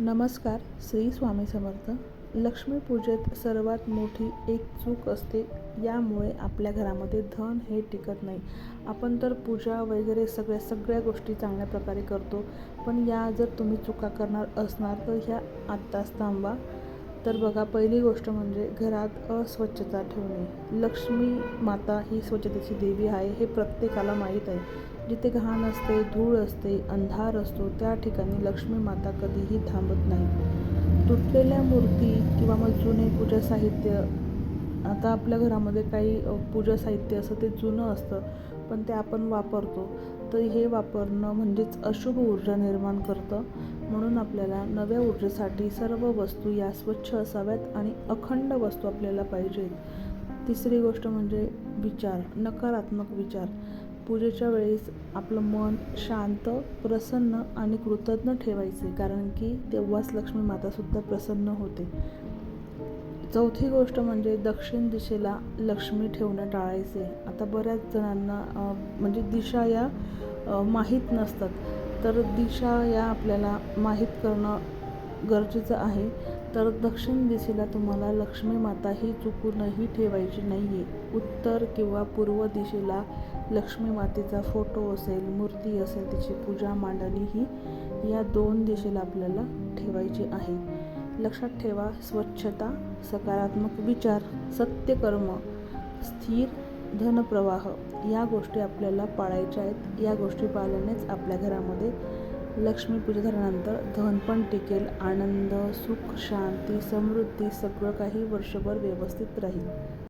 नमस्कार. श्री स्वामी समर्थ. लक्ष्मीपूजेत सर्वात मोठी एक चूक असते, यामुळे आपल्या घरामध्ये धन हे टिकत नाही. आपण तर पूजा वगैरे सगळ्या गोष्टी चांगल्या प्रकारे करतो, पण या जर तुम्ही चुका करणार असणार तर ह्या आत्ताच थांबवा. तर बघा, पहिली गोष्ट म्हणजे घरात अस्वच्छता ठेवणे. लक्ष्मी माता ही स्वच्छतेची देवी आहे, हे प्रत्येकाला माहीत आहे. जिथे घाण असते, धूळ असते, अंधार असतो, त्या ठिकाणी लक्ष्मी माता कधीही थांबत नाही. तुटलेल्या मूर्ती किंवा मग जुने पूजा साहित्य, आता आपल्या घरामध्ये काही पूजा साहित्य असतं ते जुनं असतं, पण ते आपण वापरतो, तर हे वापरणं म्हणजेच अशुभ ऊर्जा निर्माण करतं. म्हणून आपल्याला नव्या ऊर्जेसाठी सर्व वस्तू या स्वच्छ असाव्यात आणि अखंड वस्तू आपल्याला पाहिजेत. तिसरी गोष्ट म्हणजे विचार, नकारात्मक विचार. पूजेच्या वेळेस आपलं मन शांत, प्रसन्न आणि कृतज्ञ ठेवायचे, कारण की तेव्हाच लक्ष्मी मातासुद्धा प्रसन्न होते. चौथी गोष्ट म्हणजे दक्षिण दिशेला लक्ष्मी ठेवणं टाळायचे. आता बऱ्याच जणांना म्हणजे दिशा या माहीत नसतात, तर दिशा या आपल्याला माहीत करणं गरजेचं आहे. तर दक्षिण दिशेला तुम्हाला लक्ष्मी माता ही चुकूनही ठेवायची नाही आहे. उत्तर किंवा पूर्व दिशेला लक्ष्मी मातेचा फोटो असेल, मूर्ती असेल, तिची पूजा मांडणी ही या दोन दिशेला आपल्याला ठेवायची आहे. लक्षात ठेवा, स्वच्छता, सकारात्मक विचार, सत्यकर्म, स्थिर धनप्रवाह या गोष्टी आपल्याला पाळायच्या आहेत. या गोष्टी पाळल्यानेच आपल्या घरामध्ये लक्ष्मीपूजा झाल्यानंतर धन पण टिकेल, आनंद, सुख, शांती, समृद्धी सगळं काही वर्षभर व्यवस्थित राहील.